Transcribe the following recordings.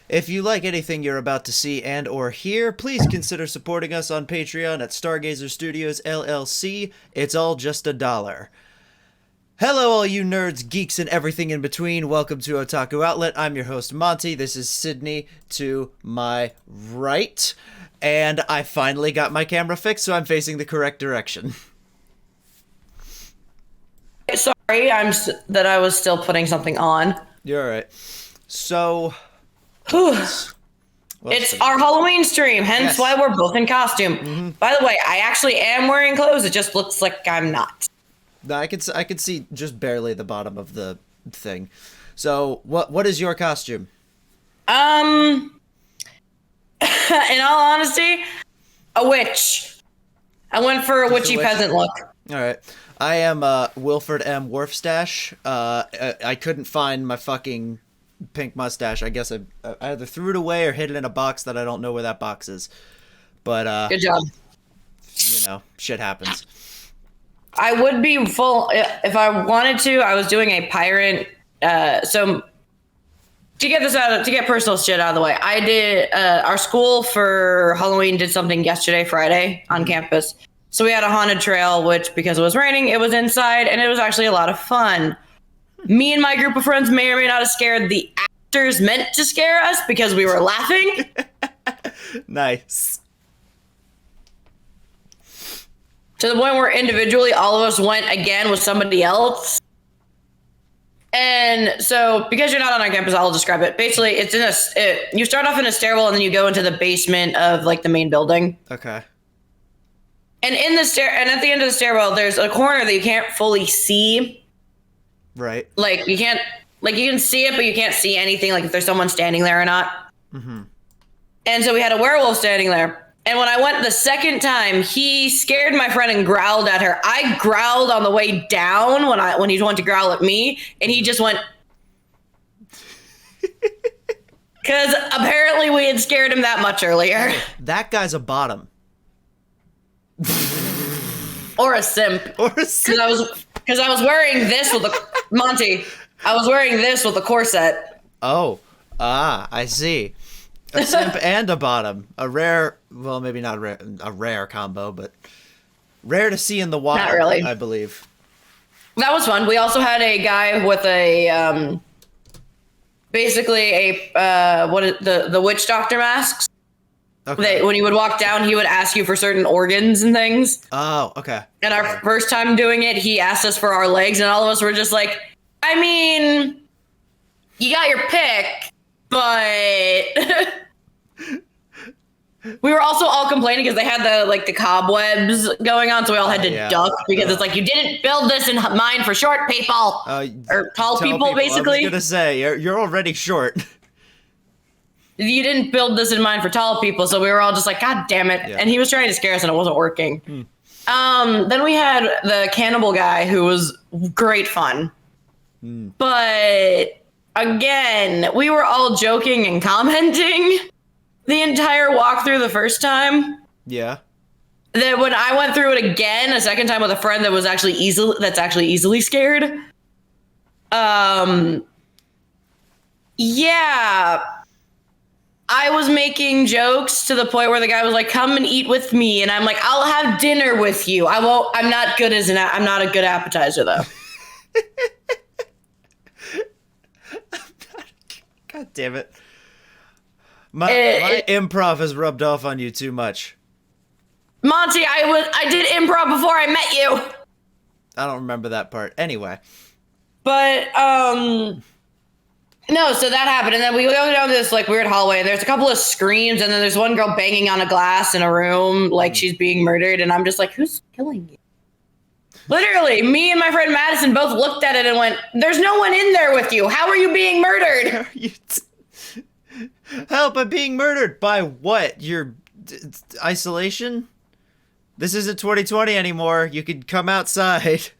If you like anything you're about to see and or hear, please consider supporting us on Patreon at Stargazer Studios LLC. It's all just $1. Hello, all you nerds, geeks, and everything in between. Welcome to Otaku Outlet. I'm your host, Monty. This is Sydney to my right. And I finally got my camera fixed, so I'm facing the correct direction. Sorry, that I was still putting something on. You're alright. So... It's our Halloween stream, hence Yes. why we're both in costume. Mm-hmm. By the way, I actually am wearing clothes. It just looks like I'm not. No, I could see just barely the bottom of the thing. So, what is your costume? In all honesty, a witch. I went for a witchy peasant look. All right. I am Wilford M. Wolfstache. I couldn't find my fucking pink mustache. I guess I either threw it away or hid it in a box that I don't know where that box is. But Good job. You know, shit happens. I would be full if I wanted to. I was doing a pirate. So to get personal shit out of the way, I did our school for Halloween did something yesterday, Friday, on campus. So we had a haunted trail, which because it was raining, it was inside, and it was actually a lot of fun. Me and my group of friends may or may not have scared the actors meant to scare us because we were laughing. Nice. To the point where individually all of us went again with somebody else. And so, because you're not on our campus, I'll describe it. Basically, you start off in a stairwell and then you go into the basement of like the main building. Okay. And at the end of the stairwell, there's a corner that you can't fully see. Right. Like you can see it, but you can't see anything. Like if there's someone standing there or not. Mm-hmm. And so we had a werewolf standing there. And when I went the second time, he scared my friend and growled at her. I growled on the way down when he wanted to growl at me, and he just went. Because apparently we had scared him that much earlier. That guy's a bottom. Or a simp. Because I was wearing this with a Monty. I was wearing this with a corset. Oh, I see. A simp and a bottom. A rare, well, maybe not a rare combo, but rare to see in the wild. Not really. I believe. That was fun. We also had a guy with a, basically the witch doctor masks. Okay. When you would walk down, he would ask you for certain organs and things. Oh, okay. And our first time doing it, he asked us for our legs, and all of us were just like, I mean, you got your pick, but we were also all complaining because they had the cobwebs going on, so we all had to duck because it's like, you didn't build this in mind for short people or tall people, basically. I was gonna say you're already short. You didn't build this in mind for tall people, so we were all just like, God damn it. Yeah. And he was trying to scare us and it wasn't working. Then we had the cannibal guy who was great fun. But again, we were all joking and commenting the entire walkthrough the first time. Yeah. Then when I went through it again a second time with a friend that's actually easily scared. Yeah. I was making jokes to the point where the guy was like, come and eat with me. And I'm like, I'll have dinner with you. I'm not a good appetizer though. God damn it. My improv has rubbed off on you too much. Monty, I did improv before I met you. I don't remember that part. Anyway. But, no, so that happened, and then we go down this like weird hallway, and there's a couple of screams, and then there's one girl banging on a glass in a room like she's being murdered, and I'm just like, who's killing you? Literally, me and my friend Madison both looked at it and went, there's no one in there with you. How are you being murdered? Help, I'm being murdered. By what? Your isolation? This isn't 2020 anymore. You could come outside.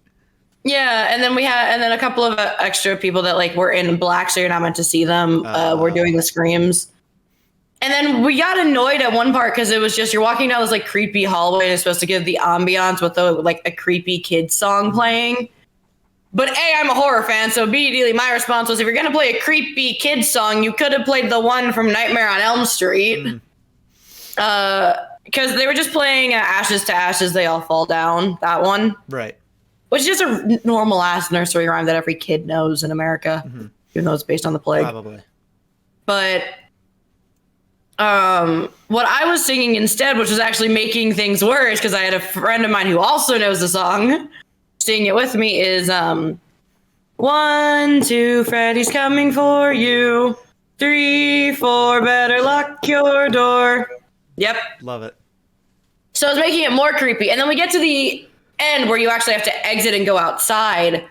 Yeah, and then a couple of extra people that like were in black, so you're not meant to see them. Were doing the screams, and then we got annoyed at one part because it was just you're walking down this like creepy hallway and it's supposed to give the ambiance with a creepy kid song playing, But A, I'm a horror fan, so immediately my response was, if you're going to play a creepy kid song, you could have played the one from Nightmare on Elm Street. Because they were just playing Ashes to Ashes, They All Fall Down, that one. Right. Which is just a normal-ass nursery rhyme that every kid knows in America, even though it's based on the plague. Probably. But what I was singing instead, which was actually making things worse, because I had a friend of mine who also knows the song, singing it with me, is 1, 2, Freddy's coming for you. 3, 4, better lock your door. Yep. Love it. So I was making it more creepy. And then we get to the end where you actually have to exit and go outside.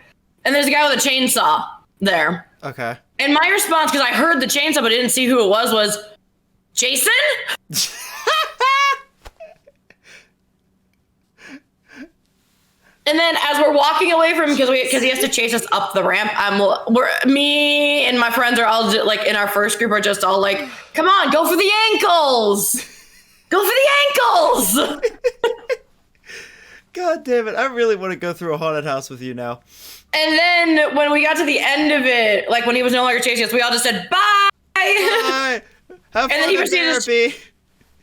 And there's a guy with a chainsaw there. Okay. And my response, because I heard the chainsaw but I didn't see who it was Jason? And then as we're walking away from him, because he has to chase us up the ramp, me and my friends are all like in our first group are just all like, come on, go for the ankles. Go for the ankles. God damn it. I really want to go through a haunted house with you now. And then when we got to the end of it, like when he was no longer chasing us, we all just said, bye. Bye. Have fun in therapy.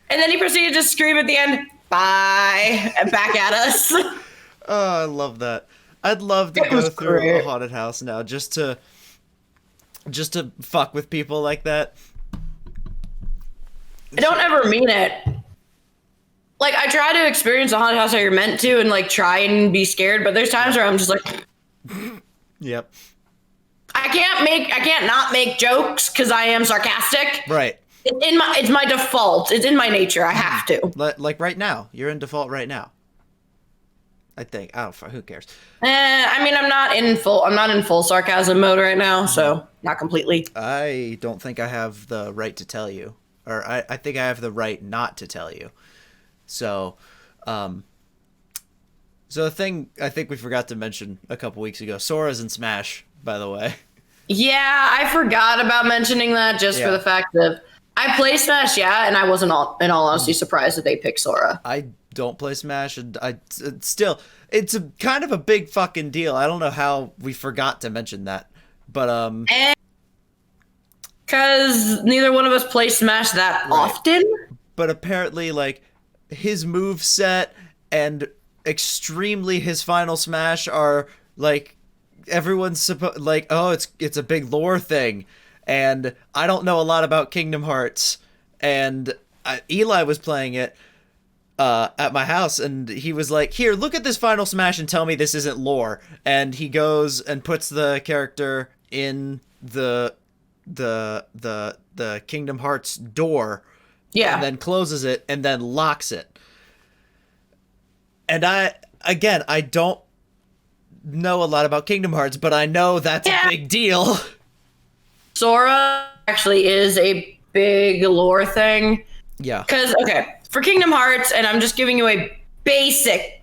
And then he proceeded to scream at the end, bye, and back at us. Oh, I love that. I'd love to go through a haunted house now just to fuck with people like that. I don't ever mean it. Like, I try to experience a haunted house how you're meant to and, like, try and be scared, but there's times where I'm just like... Yep. I can't not make jokes because I am sarcastic. Right. It's my default. It's in my nature. I have to. Like right now. You're in default right now. I think. I don't. Who cares? I mean, I'm not in full sarcasm mode right now, so not completely. I don't think I have the right to tell you, or I think I have the right not to tell you. So, so the thing I think we forgot to mention a couple weeks ago, Sora's in Smash, by the way. Yeah, I forgot about mentioning that just for the fact that I play Smash, and I wasn't in all honesty surprised that they picked Sora. I don't play Smash, and it's a kind of a big fucking deal. I don't know how we forgot to mention that, but because neither one of us play Smash that often. But apparently, like, his move set and extremely his final Smash are like everyone's like, oh, it's a big lore thing, and I don't know a lot about Kingdom Hearts, and Eli was playing it at my house, and he was like, here, look at this final Smash and tell me this isn't lore. And he goes and puts the character in the Kingdom Hearts door, and then closes it and then locks it. And I don't know a lot about Kingdom Hearts, but I know that's a big deal. Sora actually is a big lore thing. Yeah. Because, for Kingdom Hearts, and I'm just giving you a basic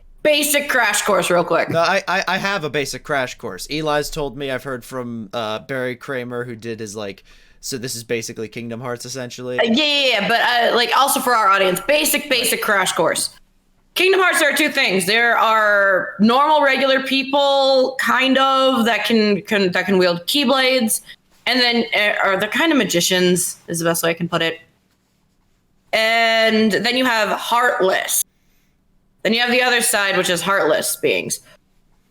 crash course real quick. No, I have a basic crash course. Eli's told me, I've heard from Barry Kramer, who did his, like, so this is basically Kingdom Hearts, essentially. But, like, also for our audience, basic crash course. Kingdom Hearts, there are two things. There are normal, regular people, kind of, that can wield keyblades, and then they're kind of magicians, is the best way I can put it. And then you have Heartless. Then you have the other side, which is Heartless beings.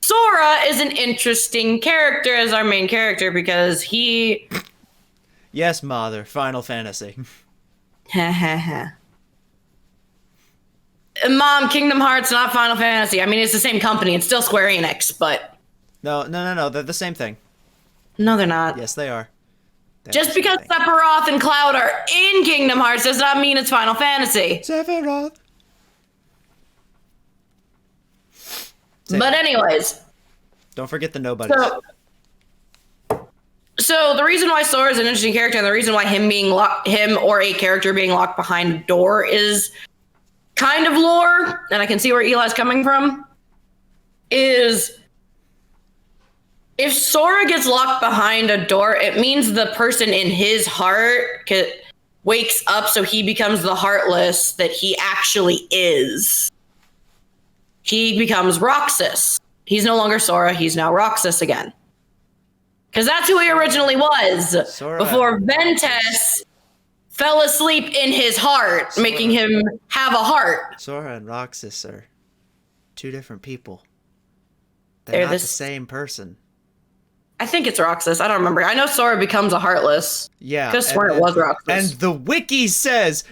Sora is an interesting character as our main character because he... Yes, Mother, Final Fantasy. Mom, Kingdom Hearts, not Final Fantasy. I mean, it's the same company. It's still Square Enix, but... No. They're the same thing. No, they're not. Yes, they are. Just because Sephiroth and Cloud are in Kingdom Hearts does not mean it's Final Fantasy. Sephiroth. But anyways. Don't forget the nobodies. So the reason why Sora is an interesting character and the reason why him or a character being locked behind a door is kind of lore, and I can see where Eli's coming from, is if Sora gets locked behind a door, it means the person in his heart wakes up, so he becomes the Heartless that he actually is. He becomes Roxas. He's no longer Sora. He's now Roxas again. Because that's who he originally was. Sora before and Ventus fell asleep in his heart, making him have a heart. Sora and Roxas are two different people. They're not the same person. I think it's Roxas. I don't remember. I know Sora becomes a Heartless. Yeah. Because swear it was Roxas. And the wiki says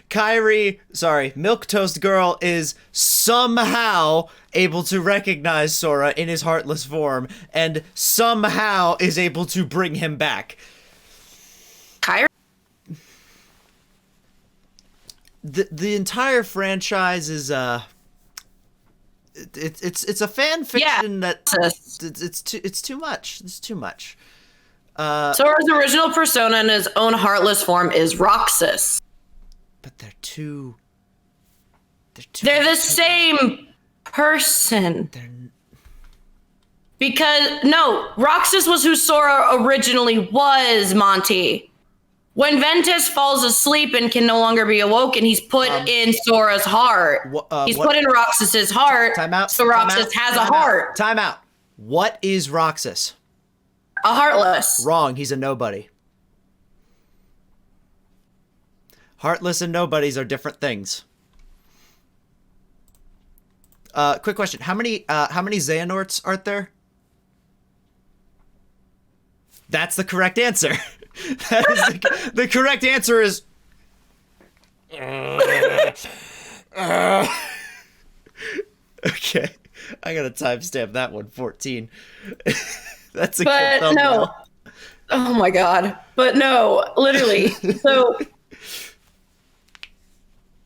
Milk Toast Girl is somehow able to recognize Sora in his Heartless form and somehow is able to bring him back. Kairi? The entire franchise is it's a fan fiction that it's too much. It's too much. Sora's original persona in his own Heartless form is Roxas. But they're the same person. Because no, Roxas was who Sora originally was, Monty. When Ventus falls asleep and can no longer be awoken, he's put in Sora's heart. He's put in Roxas's heart. Time out. So Roxas has a heart. Time out. What is Roxas? A Heartless. Wrong. He's a nobody. Heartless and nobodies are different things. Quick question. How many Xehanorts are there? That's the correct answer. That is the correct answer is okay. I gotta timestamp that one. 14. That's a good thumbnail. No. Oh my god. But no, literally. So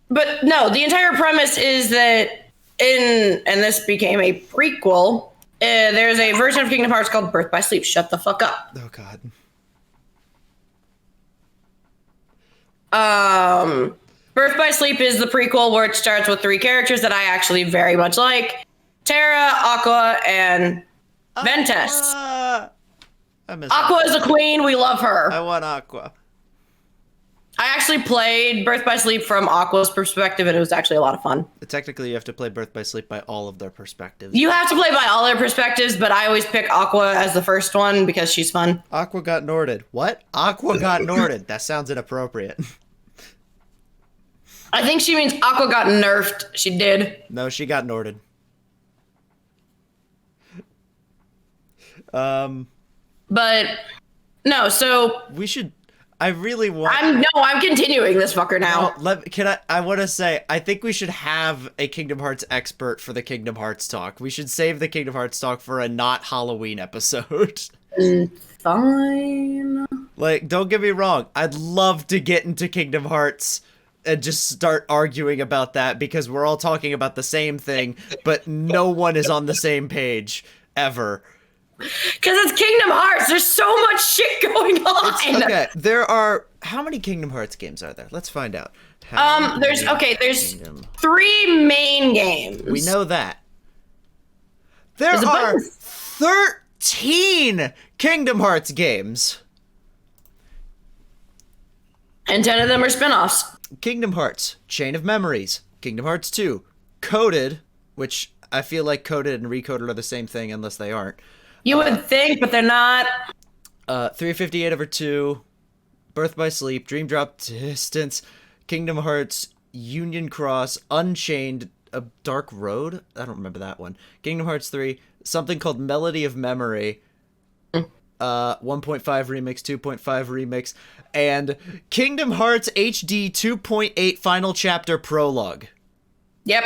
but no, the entire premise is that and this became a prequel. There's a version of Kingdom Hearts called Birth by Sleep. Shut the fuck up. Oh god. Birth by Sleep is the prequel where it starts with 3 characters that I actually very much like. Terra, Aqua, and Ventus. Aqua is a queen. We love her. I want Aqua. I actually played Birth by Sleep from Aqua's perspective, and it was actually a lot of fun. Technically, you have to play Birth by Sleep by all of their perspectives. You have to play by all their perspectives, but I always pick Aqua as the first one because she's fun. Aqua got Norded. What? Aqua got Norded. That sounds inappropriate. I think she means Aqua got nerfed. She did. No, she got Norded. But no, so we should. I really want. I'm continuing this fucker now. I want to say I think we should have a Kingdom Hearts expert for the Kingdom Hearts talk. We should save the Kingdom Hearts talk for a not Halloween episode. Fine. Like, don't get me wrong. I'd love to get into Kingdom Hearts and just start arguing about that because we're all talking about the same thing, but no one is on the same page ever. Because it's Kingdom Hearts. There's so much shit going on. Okay, how many Kingdom Hearts games are there? Let's find out. There's 3 main games. We know that. There are 13 Kingdom Hearts games. And 10 of them are spin-offs. Kingdom Hearts, Chain of Memories, Kingdom Hearts 2, Coded, which I feel like Coded and Recoded are the same thing unless they aren't. You would think, but they're not. 358/2, Birth by Sleep, Dream Drop Distance, Kingdom Hearts, Union Cross, Unchained, Dark Road? I don't remember that one. Kingdom Hearts 3, something called Melody of Memory, 1.5 Remix, 2.5 Remix, and Kingdom Hearts HD 2.8 Final Chapter Prologue. Yep.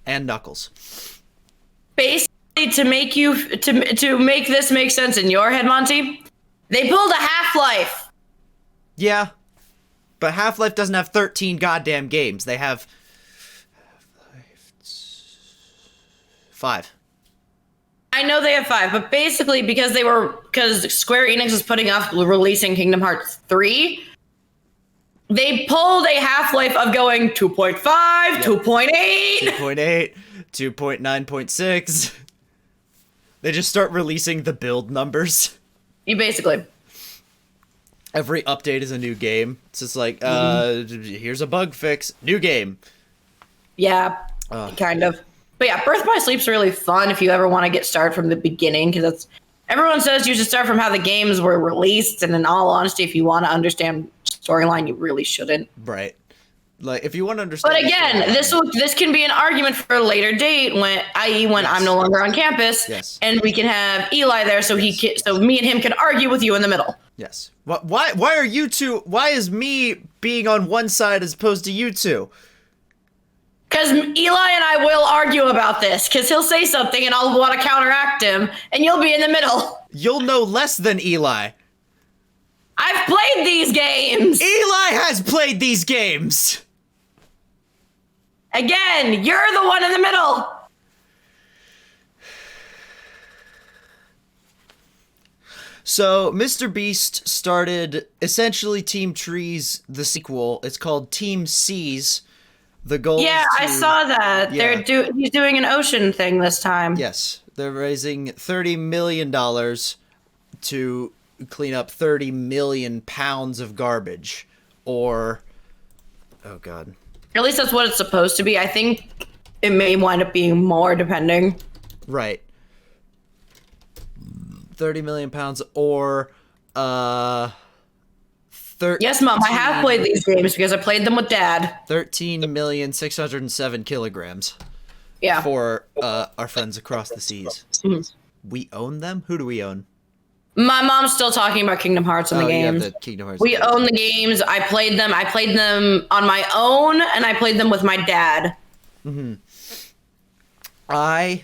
And Knuckles. Basically, to make this make sense in your head, Monty, they pulled a Half-Life. Yeah. But Half-Life doesn't have 13 goddamn games. They have 5. I know they have 5, but basically because Square Enix is putting off releasing Kingdom Hearts 3, they pulled a Half-Life of going 2.5, 2.8. 2.8, 2.9.6. They just start releasing the build numbers. You basically. Every update is a new game. It's just like, here's a bug fix. New game. Yeah, kind of. But yeah, Birth by Sleep's really fun if you ever want to get started from the beginning, because that's everyone says you should start from how the games were released, and in all honesty, if you want to understand storyline, you really shouldn't. Right. Like, if you want to understand. But again, this can be an argument for a later date, i.e., when I'm no longer on campus, and we can have Eli there, so me and him can argue with you in the middle. Yes. Why are you two? Why is me being on one side as opposed to you two? Because Eli and I will argue about this, because he'll say something and I'll want to counteract him, and you'll be in the middle. You'll know less than Eli. I've played these games. Eli has played these games. Again, you're the one in the middle. So, Mr. Beast started essentially Team Trees, the sequel. It's called Team Seas. The goal I saw that. Yeah. He's doing an ocean thing this time. Yes. They're raising $30 million to clean up 30 million pounds of garbage. Or, oh God. At least that's what it's supposed to be. I think it may wind up being more, depending. Right. 30 million pounds or, Yes, Mom, I have played these games because I played them with Dad. 13,607 kilograms. Yeah. For our friends across the seas. Mm-hmm. We own them? Who do we own? My mom's still talking about Kingdom Hearts in the games. The Kingdom Hearts. We own the games. I played them. I played them on my own, and I played them with my dad. Mm-hmm. I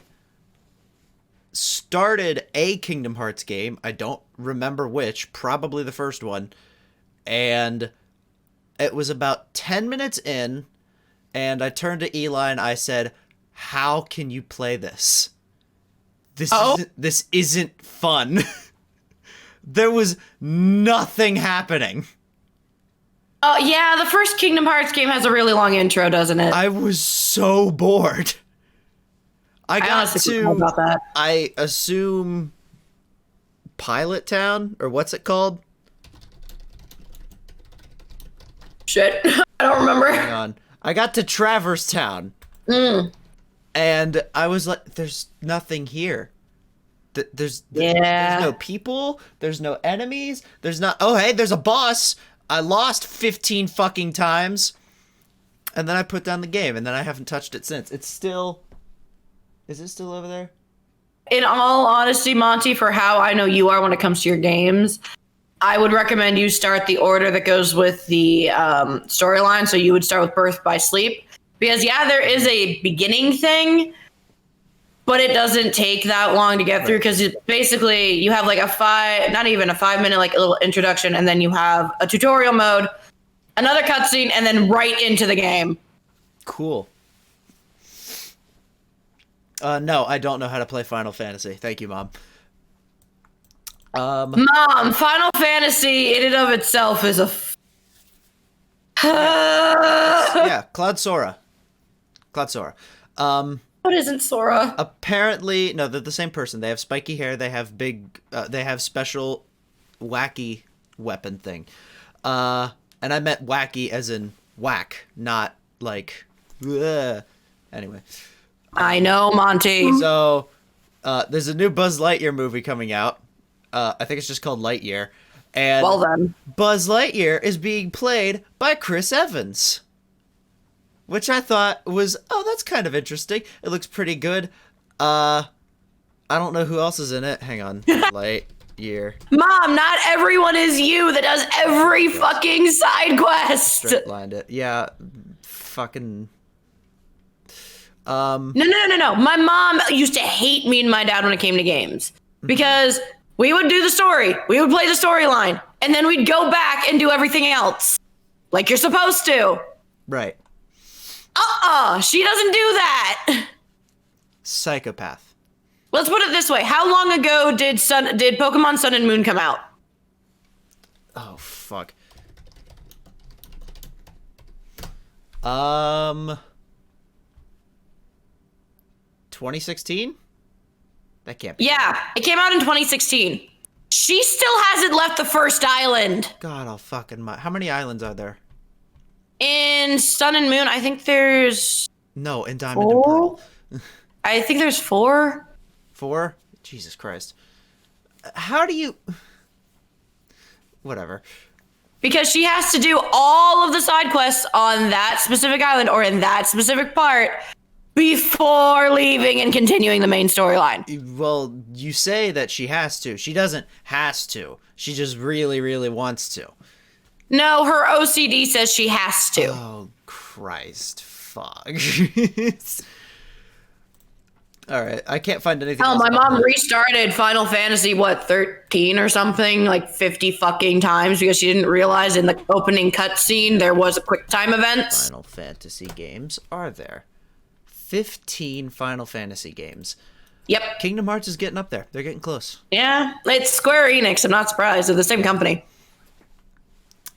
started a Kingdom Hearts game. I don't remember which. Probably the first one. And it was about 10 minutes in, and I turned to Eli and I said, "How can you play this? This isn't fun." There was nothing happening. Yeah, the first Kingdom Hearts game has a really long intro, doesn't it? I was so bored. I assume Pilot Town, or what's it called? Shit, I don't remember. Hang on. I got to Traverse Town. And I was like, there's nothing here. There's no people. There's no enemies. There's not. Oh, hey, there's a boss. I lost 15 fucking times. And then I put down the game, and then I haven't touched it since. It's still... Is it still over there? In all honesty, Monty, for how I know you are when it comes to your games, I would recommend you start the order that goes with the storyline. So you would start with Birth by Sleep. Because, yeah, there is a beginning thing, but it doesn't take that long to get through. Because basically, you have like not even a 5-minute, like a little introduction, and then you have a tutorial mode, another cutscene, and then right into the game. Cool. No, I don't know how to play Final Fantasy. Thank you, Mom. Mom, Final Fantasy in and of itself is a... Yeah, Cloud Sora. What isn't Sora? Apparently, no, they're the same person. They have spiky hair. They have they have special wacky weapon thing. And I meant wacky as in whack, not like... Ugh. Anyway. I know, Monty. So, there's a new Buzz Lightyear movie coming out. I think it's just called Lightyear. And well done. Buzz Lightyear is being played by Chris Evans. Which I thought was, that's kind of interesting. It looks pretty good. I don't know who else is in it. Hang on. Lightyear. Mom, not everyone is you that does every fucking side quest. Straight-lined it. Yeah. Fucking... No. My mom used to hate me and my dad when it came to games. Because we would do the story. We would play the storyline. And then we'd go back and do everything else. Like you're supposed to. Right. She doesn't do that. Psychopath. Let's put it this way. How long ago did Pokemon Sun and Moon come out? Oh, fuck. 2016? That can't be. Yeah, it came out in 2016. She still hasn't left the first island. God, I'll fucking... How many islands are there? In Sun and Moon, I think there's... No, in Diamond and Pearl. I think there's 4. 4? Jesus Christ. How do you... Whatever. Because she has to do all of the side quests on that specific island or in that specific part before leaving and continuing the main storyline. Well, you say that she has to. She doesn't has to. She just really, really wants to. No, her OCD says she has to. Oh, Christ. Fuck. All right, I can't find anything else. My mom restarted Final Fantasy, 13 or something, like 50 fucking times because she didn't realize in the opening cutscene there was a quick time event. Final Fantasy games are there? 15 Final Fantasy games. Yep. Kingdom Hearts is getting up there. They're getting close. Yeah, it's Square Enix. I'm not surprised. They're the same company.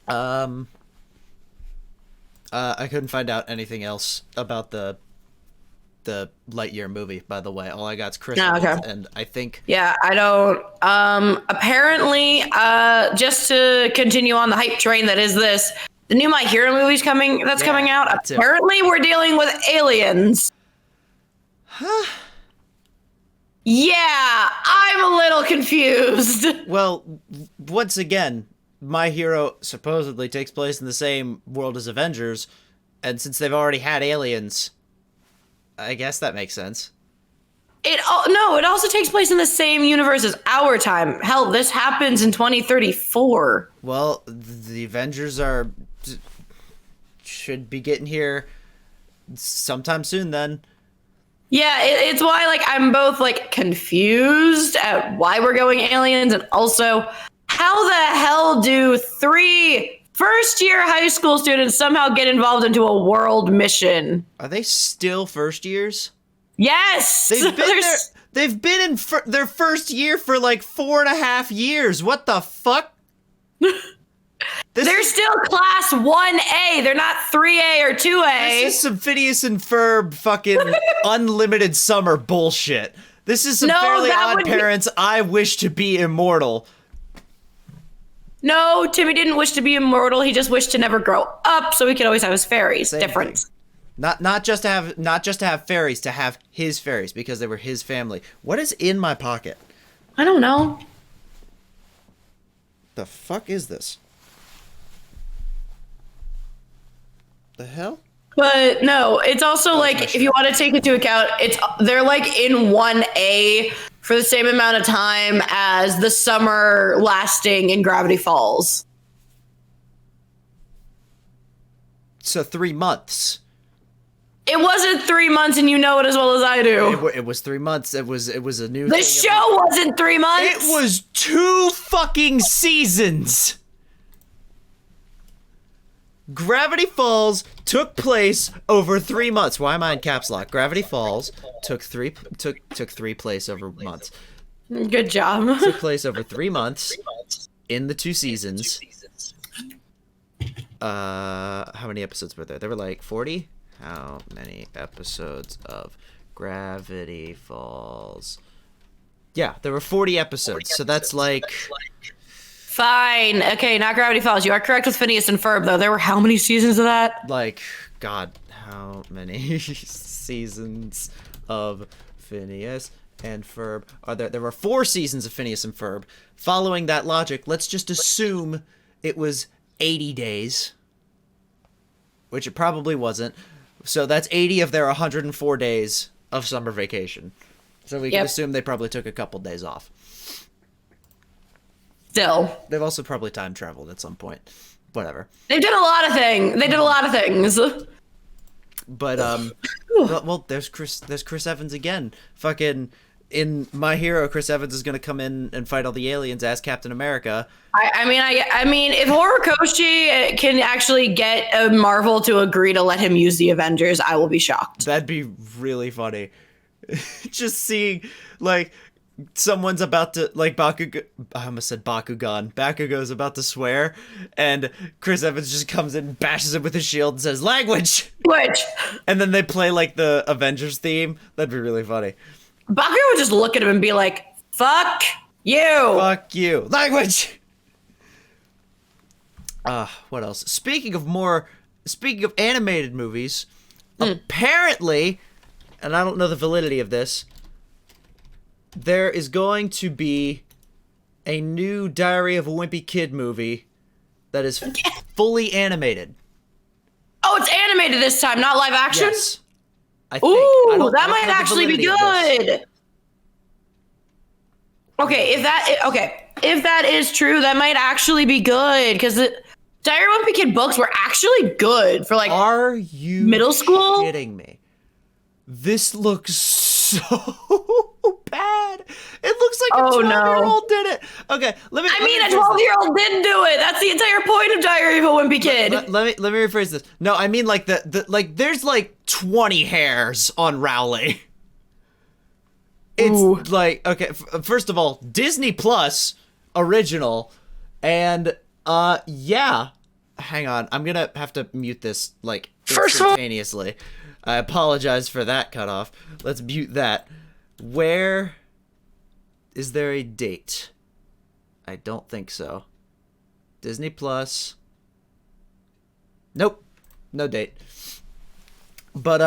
I couldn't find out anything else about the Lightyear movie, by the way. All I got is Chris Evans, and I think... Yeah, I don't... apparently, just to continue on the hype train that is this, the new My Hero movie's coming out. Apparently, we're dealing with aliens. Huh? Yeah, I'm a little confused. Well, once again, My Hero supposedly takes place in the same world as Avengers, and since they've already had aliens... I guess that makes sense. It also takes place in the same universe as our time. Hell, this happens in 2034. Well, the Avengers should be getting here sometime soon then. Yeah, it's why like I'm both like confused at why we're going aliens and also how the hell do 3 first-year high school students somehow get involved into a world mission? Are they still first years? Yes! They've been in their first year for like 4.5 years. What the fuck? They're still class 1A. They're not 3A or 2A. This is some Phineas and Ferb fucking unlimited summer bullshit. This is some Fairly Odd Parents, I wish to be immortal. No, Timmy didn't wish to be immortal. He just wished to never grow up, so he could always have his fairies. Same Difference. Thing. Not just to have fairies, to have his fairies because they were his family. What is in my pocket? I don't know. The fuck is this? The hell? But no, it's also like if you want to take into account, they're like in 1A for the same amount of time as the summer lasting in Gravity Falls. So 3 months. It wasn't 3 months, and you know it as well as I do. It was 3 months. It was a new. The show wasn't 3 months. It was 2 fucking seasons. Gravity Falls took place over 3 months. Why am I in caps lock? Gravity Falls took three place over months. Good job. Took place over 3 months in the 2 seasons. How many episodes were there? There were like 40. How many episodes of Gravity Falls? Yeah, there were 40 episodes. So that's like. Fine. Okay, not Gravity Falls. You are correct with Phineas and Ferb, though. There were how many seasons of that? Like, God, how many seasons of Phineas and Ferb are there? There were 4 seasons of Phineas and Ferb. Following that logic, let's just assume it was 80 days, which it probably wasn't. So that's 80 of their 104 days of summer vacation. So we can assume they probably took a couple days off. Still. They've also probably time traveled at some point. Whatever. They did a lot of things. But well, there's Chris Evans again. Fucking in My Hero, Chris Evans is gonna come in and fight all the aliens as Captain America. I mean, if Horikoshi can actually get Marvel to agree to let him use the Avengers, I will be shocked. That'd be really funny. Just seeing like. Someone's about to, like, I almost said Bakugan. Bakugo's about to swear, and Chris Evans just comes in, bashes him with his shield, and says, "Language!" And then they play, like, the Avengers theme. That'd be really funny. Bakugo would just look at him and be like, "Fuck you!" Fuck you. Language! What else? Speaking of animated movies, apparently, and I don't know the validity of this, there is going to be a new Diary of a Wimpy Kid movie that is fully animated. Oh, it's animated this time, not live action? Yes. I think. Ooh, that might actually be good. Okay, if that is true, that might actually be good because the Diary of a Wimpy Kid books were actually good for like. Are you middle school? kidding me? This looks so bad. It looks like a 12-year-old did it. Okay, let me. I mean, a 12-year-old did do it. That's the entire point of Diary of a Wimpy Kid. Let me rephrase this. No, I mean like the like. There's like 20 hairs on Rowley. It's like, okay, first of all, Disney Plus original, and yeah. Hang on, I'm gonna have to mute this like instantaneously. I apologize for that cutoff. Let's mute that. Where is there a date? I don't think so. Disney Plus. Nope, no date. But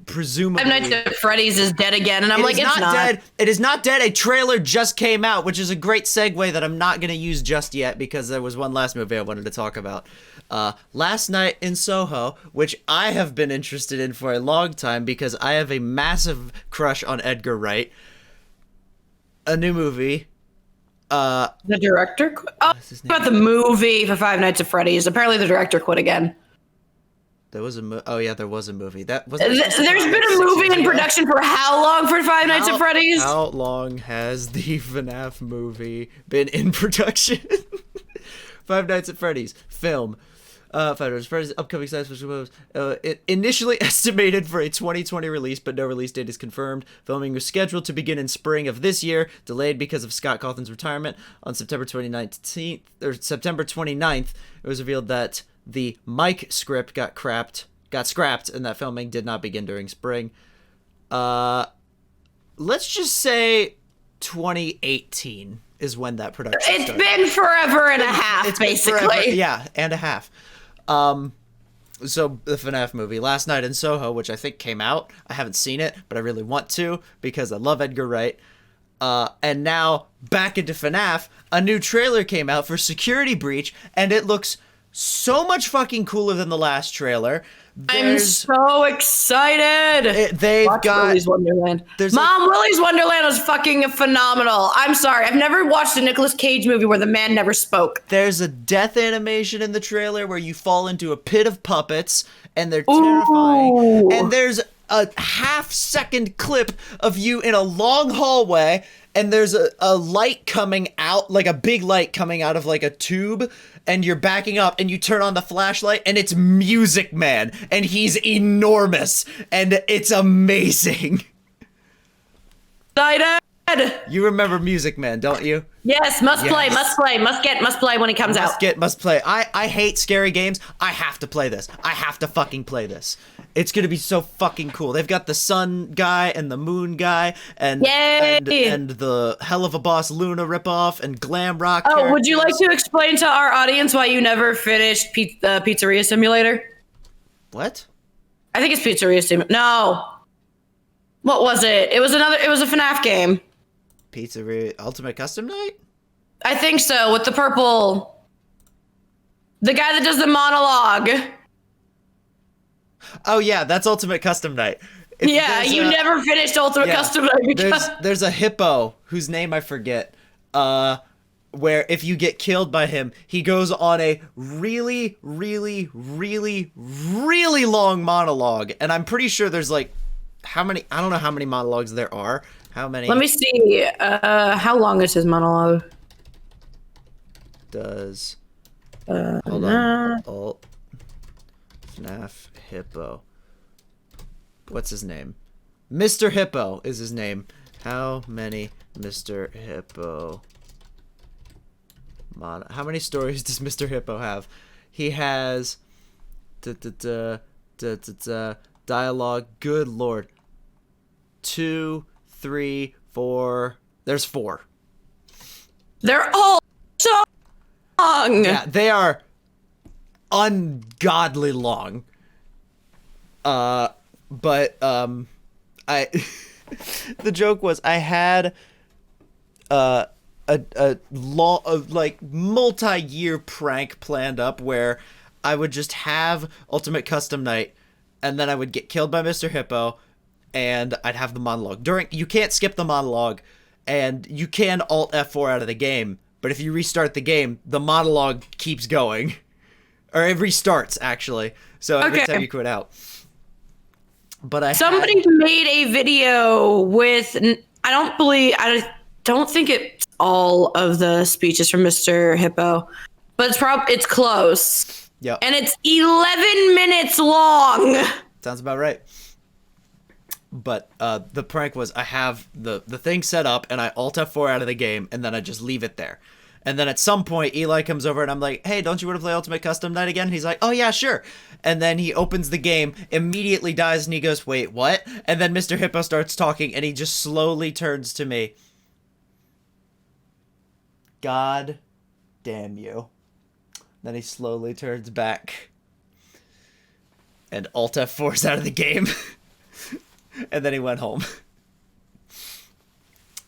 presumably Five Nights at Freddy's is dead again, and I'm like, it's not dead. It is not dead. A trailer just came out, which is a great segue that I'm not going to use just yet because there was one last movie I wanted to talk about. Last Night in Soho, which I have been interested in for a long time because I have a massive crush on Edgar Wright. A new movie. The director quit? Oh, about the movie for Five Nights at Freddy's. Apparently the director quit again. There was a oh yeah, there was a movie. That was. There's been a movie in production for how long for Five Nights at Freddy's? How long has the FNAF movie been in production? Five Nights at Freddy's film. Five Nights at Freddy's upcoming science fiction movies. It initially estimated for a 2020 release, but no release date is confirmed. Filming was scheduled to begin in spring of this year, delayed because of Scott Cawthon's retirement on September 29th. It was revealed that the Mike script got scrapped, and that filming did not begin during spring. Let's just say 2018 is when that production started. It's been forever and a half, basically. Forever, yeah, and a half. So the FNAF movie, Last Night in Soho, which I think came out. I haven't seen it, but I really want to because I love Edgar Wright. And now back into FNAF, a new trailer came out for Security Breach, and it looks so much fucking cooler than the last trailer. I'm so excited. They've got Willy's Wonderland. Willy's Wonderland was fucking phenomenal. I'm sorry, I've never watched a Nicolas Cage movie where the man never spoke. There's a death animation in the trailer where you fall into a pit of puppets, and they're terrifying. Ooh. And there's a half-second clip of you in a long hallway, and there's a light coming out, like a big light coming out of like a tube, and you're backing up, and you turn on the flashlight, and it's Music Man, and he's enormous, and it's amazing. Excited. You remember Music Man, don't you? Yes, must play when it comes out. Must play. I hate scary games. I have to play this. I have to fucking play this. It's gonna be so fucking cool. They've got the sun guy and the moon guy and the Hell of a Boss Luna ripoff and glam rock. Oh, would you like to explain to our audience why you never finished Pizzeria Simulator? What? I think it's Pizzeria Simulator. No. What was it? It was a FNAF game. Pizzeria Ultimate Custom Night? I think so, with the purple. The guy that does the monologue. Oh yeah, that's Ultimate Custom Night. You never finished Ultimate Custom Night because there's a hippo whose name I forget. Where if you get killed by him, he goes on a really, really, really, really long monologue, and I'm pretty sure there's like how many? I don't know how many monologues there are. How many? Let me see. How long is his monologue? Hold on. Alt. FNAF Hippo. What's his name? Mr. Hippo is his name. How many Mr. Hippo? How many stories does Mr. Hippo have? He has dialogue. Good lord. 2, 3, 4. There's 4. They're all so long. Yeah, they are ungodly long. But I the joke was I had a like multi-year prank planned up where I would just have Ultimate Custom Night, and then I would get killed by Mr. Hippo, and I'd have the monologue. You can't skip the monologue, and you can Alt F4 out of the game, but if you restart the game, the monologue keeps going. Or it restarts, actually. So every time you quit out. But somebody made a video with, I don't think it's all of the speeches from Mr. Hippo, but it's close. Yeah. And it's 11 minutes long. Sounds about right. But the prank was I have the thing set up and I Alt F4 out of the game and then I just leave it there. And then at some point, Eli comes over and I'm like, hey, don't you want to play Ultimate Custom Night again? And he's like, oh, yeah, sure. And then he opens the game, immediately dies, and he goes, wait, what? And then Mr. Hippo starts talking, and he just slowly turns to me. God damn you. Then he slowly turns back. And Alt F4's out of the game. And then he went home.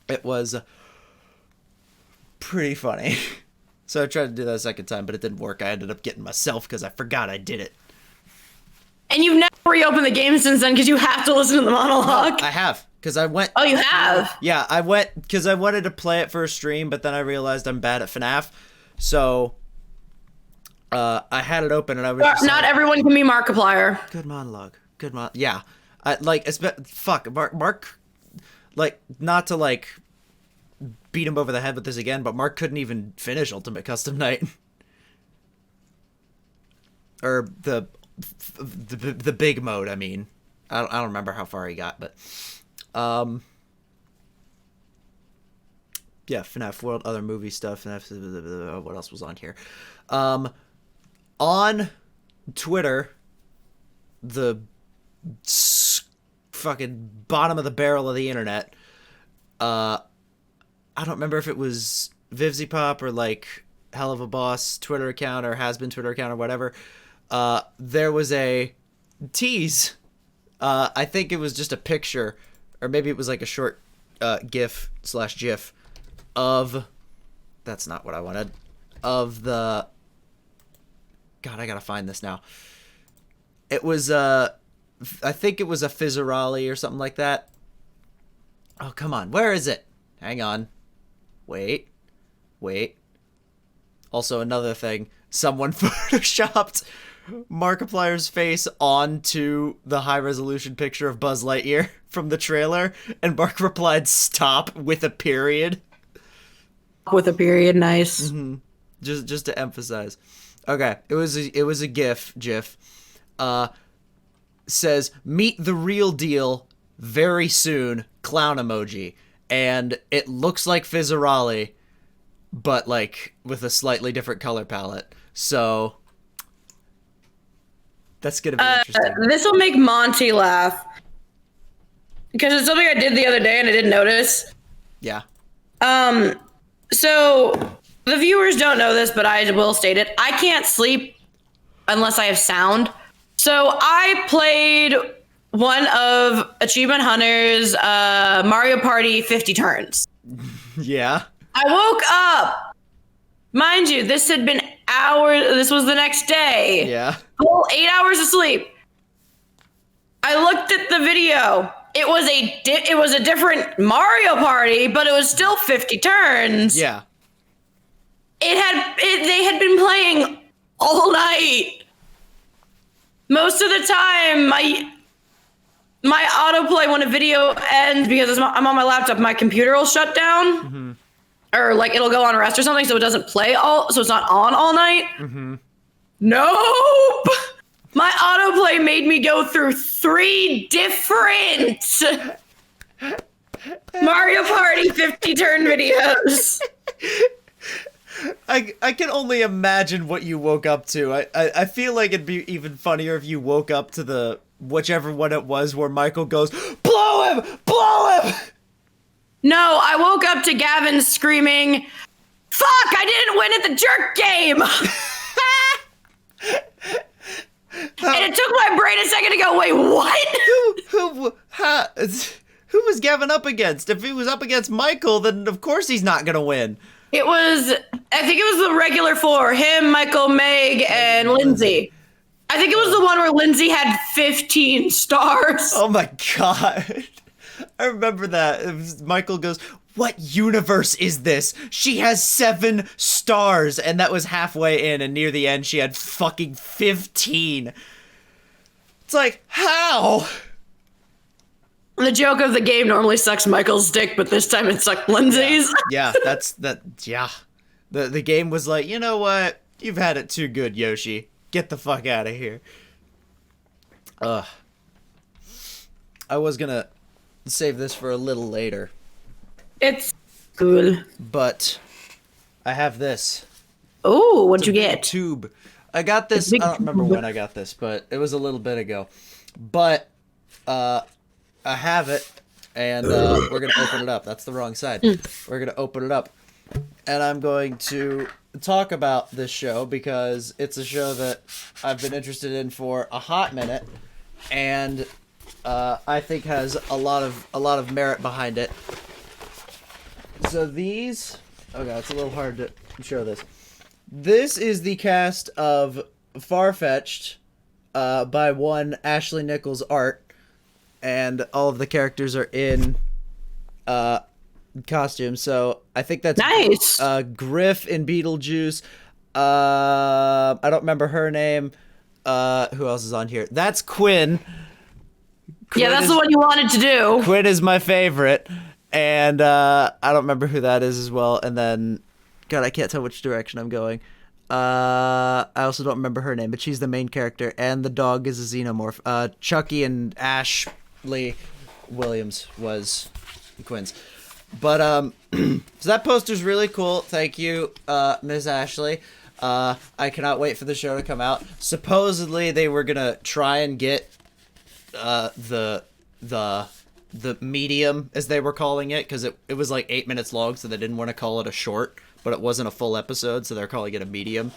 It was pretty funny. So I tried to do that a second time, but it didn't work. I ended up getting myself because I forgot I did it. And you've never reopened the game since then because you have to listen to the monologue? No, I have, because I went... Oh, you have? Yeah, I went, because I wanted to play it for a stream, but then I realized I'm bad at FNAF. So I had it open and I was just not like, everyone can be Markiplier. Good monologue. Yeah. Mark, like, not to, like, beat him over the head with this again, but Mark couldn't even finish Ultimate Custom Night. Or the big mode, I mean. I don't remember how far he got, but... yeah, FNAF World, other movie stuff, FNAF, what else was on here? On Twitter, the fucking bottom of the barrel of the internet, I don't remember if it was VivzyPop or, like, Hell of a Boss Twitter account or Has Been Twitter account or whatever, there was a tease. I think it was just a picture, or maybe it was like a short GIF/GIF of... That's not what I wanted. Of the... God, I gotta find this now. It was, I think it was a Fizzerali or something like that. Oh, come on. Where is it? Hang on. Wait. Also, another thing. Someone photoshopped Markiplier's face onto the high-resolution picture of Buzz Lightyear from the trailer, and Mark replied, stop, with a period. With a period, nice. Mm-hmm. Just to emphasize. Okay, it was a GIF. Says, meet the real deal very soon, clown emoji. And it looks like Fizzerali, but, like, with a slightly different color palette. So, that's gonna be interesting. This will make Monty laugh. Because it's something I did the other day and I didn't notice. Yeah. So, the viewers don't know this, but I will state it. I can't sleep unless I have sound. So, I played one of Achievement Hunter's Mario Party 50 turns. Yeah. I woke up. Mind you, this had been hours. This was the next day. Yeah. Full 8 hours of sleep. I looked at the video. It was a different Mario Party, but it was still 50 turns. Yeah. They had been playing all night. Most of the time, my autoplay when a video ends, because I'm on my laptop, my computer will shut down. Mm-hmm. Or, like, it'll go on rest or something, so it doesn't play so it's not on all night. Mm-hmm. Nope! My autoplay made me go through 3 different Mario Party 50 turn videos. I can only imagine what you woke up to. I feel like it'd be even funnier if you woke up to the whichever one it was where Michael goes, blow him! Blow him! No, I woke up to Gavin screaming, fuck, I didn't win at the jerk game! And it took my brain a second to go, wait, what? Who was Gavin up against? If he was up against Michael, then of course he's not gonna win. I think it was the regular four: him, Michael, Meg, and Lindsay. I think it was the one where Lindsay had 15 stars. Oh my god. I remember that. Michael goes, "What universe is this? She has 7 stars." And that was halfway in, and near the end she had fucking 15. It's like, how? The joke of the game normally sucks Michael's dick, but this time it sucked Lindsay's. Yeah, yeah. The game was like, you know what? You've had it too good, Yoshi. Get the fuck out of here. I was gonna save this for a little later. It's cool. But I have this. Oh, what'd you get? Tube. I got this. I don't remember when I got this, but it was a little bit ago. But I have it, and we're gonna open it up. That's the wrong side. We're gonna open it up, and I'm going to talk about this show because it's a show that I've been interested in for a hot minute, and I think has a lot of merit behind it. So these, oh god, it's a little hard to show this. This is the cast of Farfetched by one Ashley Nichols art, and all of the characters are in costumes. So I think that's nice. Griff in Beetlejuice. I don't remember her name. Who else is on here? That's Quinn. Yeah, that's the one you wanted to do. Quinn is my favorite. And I don't remember who that is as well. And then, God, I can't tell which direction I'm going. I also don't remember her name, but she's the main character. And the dog is a xenomorph. Chucky and Ashley Williams was Quinn's. But, so that poster's really cool. Thank you, Ms. Ashley. I cannot wait for the show to come out. Supposedly, they were gonna try and get the medium, as they were calling it, because it was like 8 minutes long, so they didn't want to call it a short, but it wasn't a full episode, so they're calling it a medium.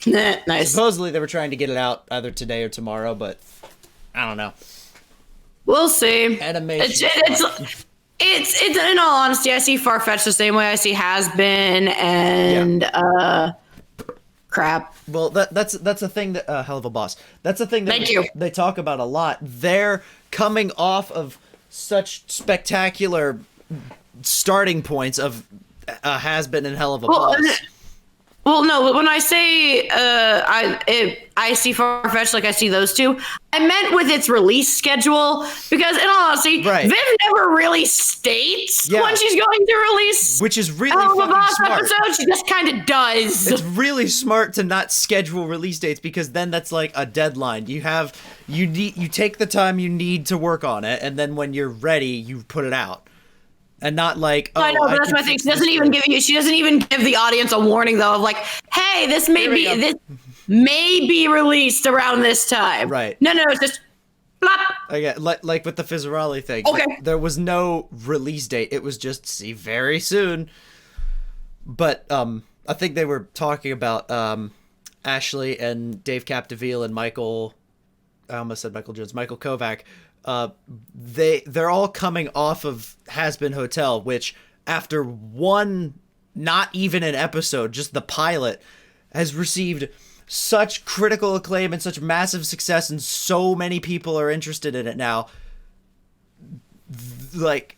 Nice. Supposedly, they were trying to get it out either today or tomorrow, but I don't know. We'll see. Animation. It's in all honesty, I see Farfetch'd the same way I see Has Been and crap. Well, that's a thing that Hell of a Boss. That's a thing that they talk about a lot. They're coming off of such spectacular starting points of Has Been and Hell of a Boss. Well, no, when I say I see Farfetch'd like I see those two, I meant with its release schedule, because in all honesty, right. Viv never really states when she's going to release, which is really Hell of a Boss smart. episode. She just kind of does. It's really smart to not schedule release dates, because then that's like a deadline. You take the time you need to work on it, and then when you're ready, you put it out. And not like, I know, but that's my thing. She doesn't even give the audience a warning though of like, hey, this may be released around this time. Right. No, it's just plop. Okay, like with the Fizzarelli thing. Okay. There was no release date. It was just see very soon. But I think they were talking about Ashley and Dave Capdeville and Michael. I almost said Michael Jones. Michael Kovac. They're all coming off of Has Been Hotel, which after one, not even an episode, just the pilot, has received such critical acclaim and such massive success, and so many people are interested in it now. Like,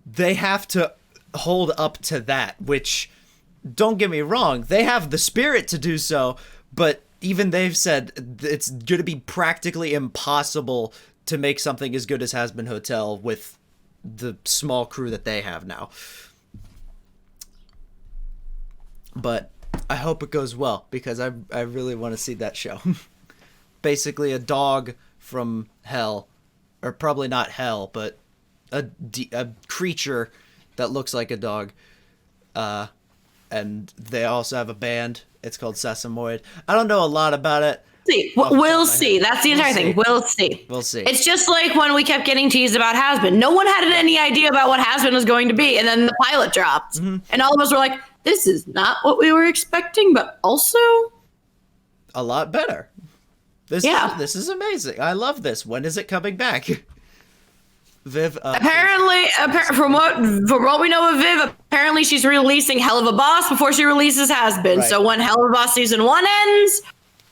they have to hold up to that, which, don't get me wrong, they have the spirit to do so, but even they've said it's going to be practically impossible to make something as good as Has Been Hotel with the small crew that they have now. But I hope it goes well, because I really want to see that show. Basically a dog from hell, or probably not hell, but a creature that looks like a dog. And they also have a band. It's called Sesamoid. I don't know a lot about it. We'll see. That's the entire thing. We'll see. It's just like when we kept getting teased about Has Been. No one had any idea about what Has Been was going to be, and then the pilot dropped, and all of us were like, "This is not what we were expecting," but also a lot better. This is amazing. I love this. When is it coming back? Viv. Apparently, from what we know of Viv, apparently she's releasing Hell of a Boss before she releases Has Been. Right. So when Hell of a Boss season 1 ends,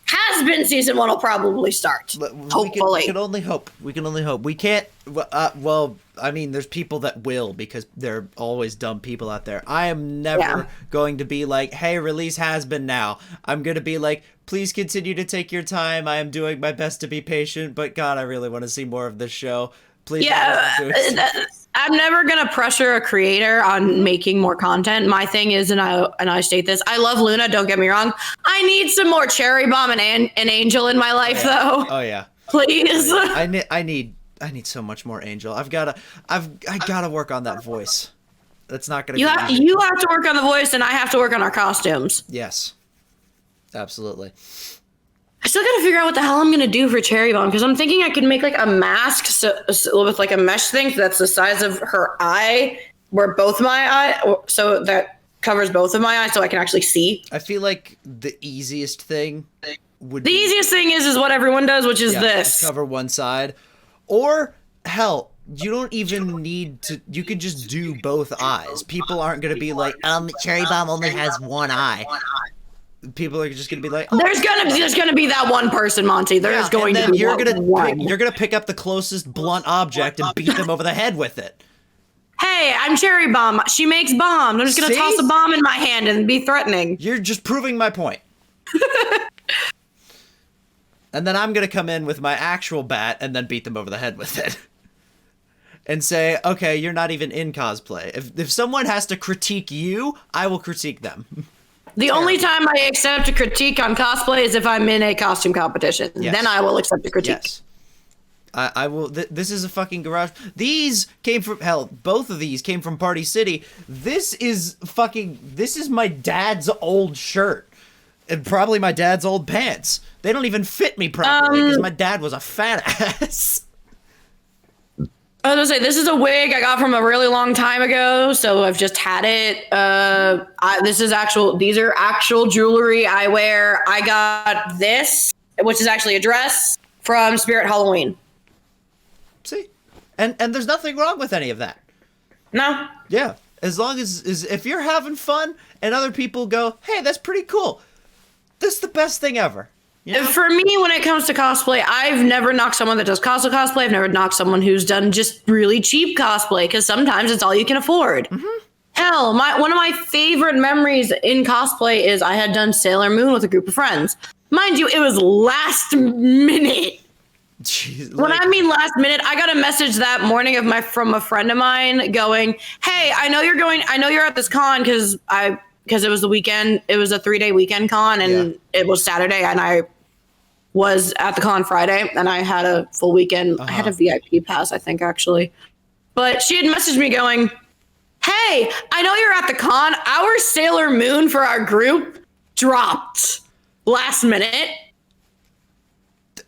Has Been season 1 will probably start. Hopefully. We can only hope. We can only hope. We can't. Well, I mean, there's people that will, because there are always dumb people out there. I am never going to be like, hey, release Has Been now. I'm going to be like, please continue to take your time. I am doing my best to be patient, but God, I really want to see more of this show. Please. Yeah, I'm never gonna pressure a creator on making more content. My thing is, and I state this: I love Luna. Don't get me wrong. I need some more Cherry Bomb and Angel in my life, though. Oh yeah. Please. Oh, yeah. I need so much more Angel. I gotta work on that voice. That's not gonna. You have to work on the voice, and I have to work on our costumes. Yes. Absolutely. I still gotta figure out what the hell I'm gonna do for Cherry Bomb, because I'm thinking I could make like a mask with like a mesh thing that's the size of her eye, where both my eye, so that covers both of my eyes, so I can actually see. I feel like the easiest thing would. The easiest thing is what everyone does, which is this. Cover one side, or hell, you don't even need to. You could just do both eyes. People aren't gonna be like, Cherry Bomb only has one eye. People are just gonna be like, there's gonna be that one person, Monty. There's going to be you're gonna pick up the closest blunt object and beat them over the head with it. Hey, I'm Cherry Bomb. She makes bombs. I'm just gonna toss a bomb in my hand and be threatening. You're just proving my point. And then I'm gonna come in with my actual bat and then beat them over the head with it. And say, okay, you're not even in cosplay. If someone has to critique you, I will critique them. The only time I accept a critique on cosplay is if I'm in a costume competition. Yes. Then I will accept a critique. Yes. I will. This is a fucking garage. These came from hell. Both of these came from Party City. This is my dad's old shirt. And probably my dad's old pants. They don't even fit me properly because my dad was a fat ass. I was gonna say, this is a wig I got from a really long time ago, so I've just had it. These are actual jewelry I wear. I got this, which is actually a dress from Spirit Halloween. See? And there's nothing wrong with any of that. No. Yeah. As long as if you're having fun and other people go, hey, that's pretty cool. This is the best thing ever. You know? For me, when it comes to cosplay, I've never knocked someone that does cosplay. I've never knocked someone who's done just really cheap cosplay, because sometimes it's all you can afford. Mm-hmm. Hell, one of my favorite memories in cosplay is I had done Sailor Moon with a group of friends. Mind you, it was last minute. Jeez, when I mean last minute, I got a message that morning from a friend of mine going, "Hey, I know you're at this con because it was the weekend. It was a 3-day weekend con, and it was Saturday, and I was at the con Friday, and I had a full weekend. I had a VIP pass, I think, actually. But she had messaged me going, hey, I know you're at the con. Our Sailor Moon for our group dropped last minute.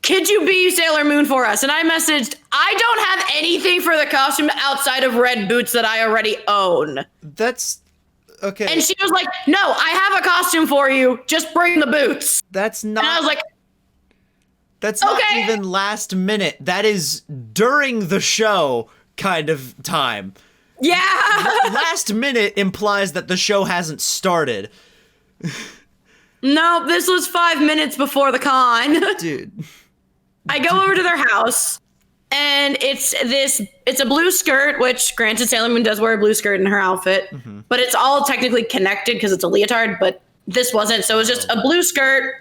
Could you be Sailor Moon for us? And I messaged, I don't have anything for the costume outside of red boots that I already own. That's... okay. And she was like, no, I have a costume for you. Just bring the boots. That's not... And I was like... That's not even last minute. That is during the show kind of time. Yeah. Last minute implies that the show hasn't started. No, this was 5 minutes before the con. Dude. I go over to their house, and it's a blue skirt, which granted Sailor Moon does wear a blue skirt in her outfit, but it's all technically connected because it's a leotard, but this wasn't. So it was just a blue skirt,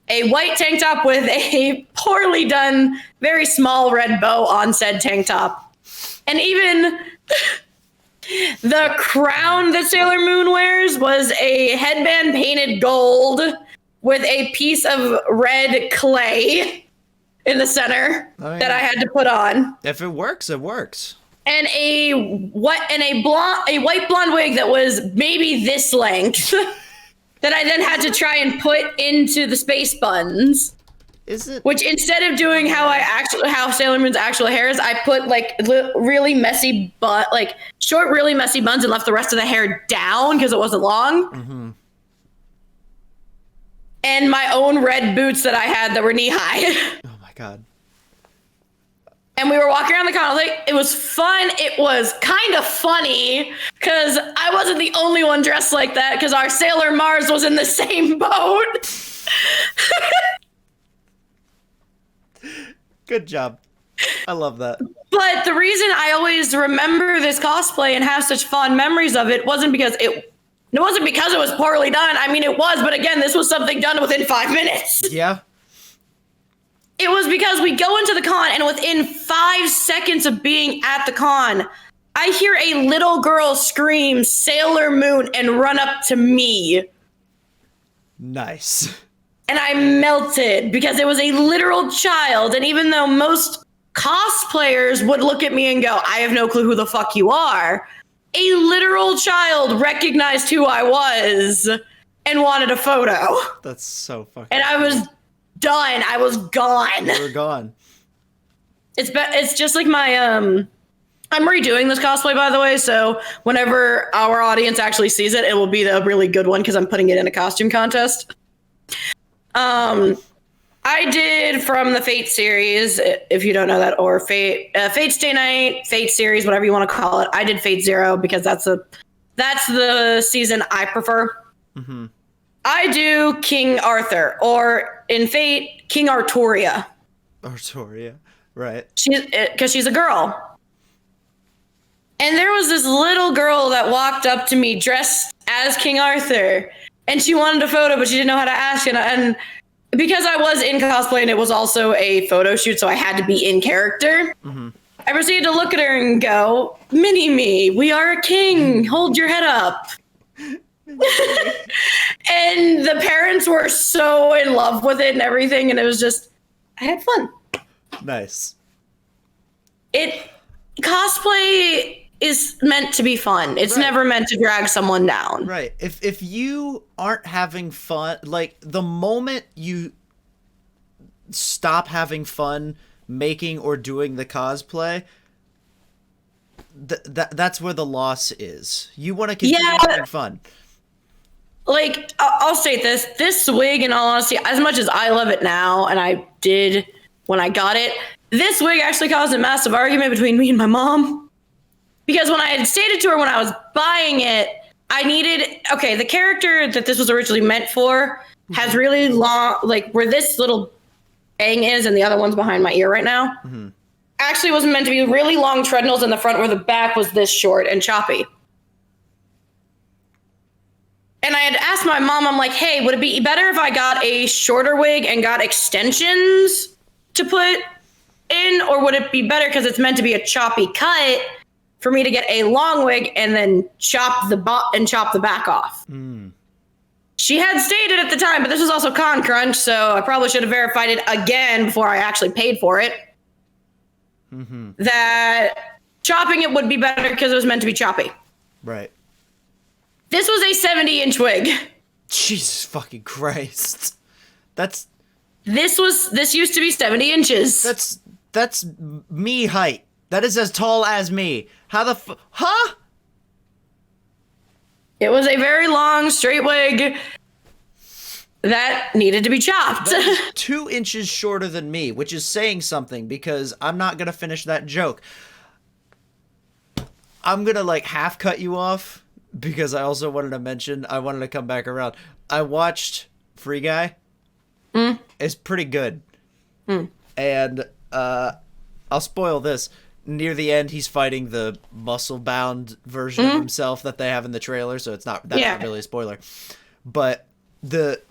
a white tank top with a poorly done, very small red bow on said tank top. And even the crown that Sailor Moon wears was a headband painted gold with a piece of red clay in the center that I had to put on. If it works, it works. And a white blonde wig that was maybe this length. That I then had to try and put into the space buns. Is it? Which instead of doing how Sailor Moon's actual hair is, I put like really messy short, really messy buns and left the rest of the hair down because it wasn't long. Mm-hmm. And my own red boots that I had that were knee high. Oh my God. And we were walking around the con. I was like, it was fun. It was kind of funny because I wasn't the only one dressed like that because our Sailor Mars was in the same boat. Good job. I love that. But the reason I always remember this cosplay and have such fond memories of it wasn't because it was poorly done. I mean, it was, but again, this was something done within 5 minutes. Yeah. It was because we go into the con and within 5 seconds of being at the con, I hear a little girl scream Sailor Moon and run up to me. Nice. And I melted because it was a literal child. And even though most cosplayers would look at me and go, I have no clue who the fuck you are, a literal child recognized who I was and wanted a photo. That's so fucking And I was done. I was gone. You were gone. It's just like my I'm redoing this cosplay, by the way, so whenever our audience actually sees it, it will be a really good one because I'm putting it in a costume contest. I did from the Fate series, if you don't know that, or Fate Stay Night, Fate series, whatever you want to call it. I did Fate Zero because that's the season I prefer. Mm-hmm. I do King Arthur, or in Fate, King Arturia. Arturia, right. Because she's a girl. And there was this little girl that walked up to me dressed as King Arthur, and she wanted a photo, but she didn't know how to ask. And because I was in cosplay and it was also a photo shoot, so I had to be in character, Mm-hmm. I proceeded to look at her and go, Mini-me, we are a king. Hold your head up. And the parents were so in love with it and everything, and it was just, I had fun. Nice. Cosplay is meant to be fun. It's Right. never meant to drag someone down. Right. If you aren't having fun, like the moment you stop having fun making or doing the cosplay, that's where the loss is. You want to continue having fun. Like, I'll state this wig, in all honesty, as much as I love it now, and I did when I got it, this wig actually caused a massive argument between me and my mom. Because when I had stated to her when I was buying it, the character that this was originally meant for has really long, like where this little bang is and the other one's behind my ear right now, Mm-hmm. actually was meant to be really long treadmills in the front where the back was this short and choppy. And I had asked my mom, I'm like, hey, would it be better if I got a shorter wig and got extensions to put in? Or would it be better because it's meant to be a choppy cut for me to get a long wig and then chop the back off? Mm. She had stated at the time, but this was also Con Crunch, so I probably should have verified it again before I actually paid for it, Mm-hmm. that chopping it would be better because it was meant to be choppy. Right. This was a 70-inch wig. Jesus fucking Christ. This used to be 70 inches. That's me height. That is as tall as me. How the huh? It was a very long, straight wig that needed to be chopped. That is 2 inches shorter than me, which is saying something because I'm not gonna finish that joke. I'm gonna like half cut you off because I also wanted to come back around. I watched Free Guy. Mm. It's pretty good. Mm. And I'll spoil this. Near the end, he's fighting the muscle-bound version of himself that they have in the trailer, so that's not really a spoiler. But the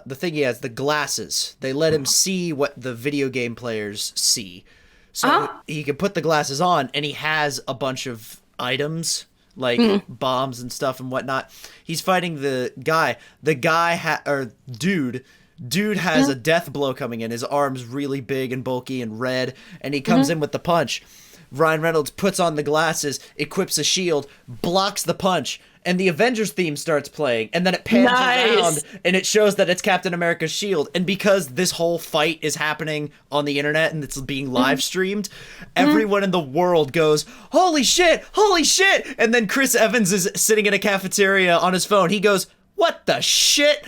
thing he has, the glasses, they let him see what the video game players see. So he can put the glasses on, and he has a bunch of items, like bombs and stuff and whatnot. He's fighting the guy. The guy, Dude has a death blow coming in. His arm's really big and bulky and red, and he comes in with the punch. Ryan Reynolds puts on the glasses, equips a shield, blocks the punch, and the Avengers theme starts playing, and then it pans around, and it shows that it's Captain America's shield. And because this whole fight is happening on the internet and it's being live streamed, everyone in the world goes, holy shit, and then Chris Evans is sitting in a cafeteria on his phone. He goes, what the shit?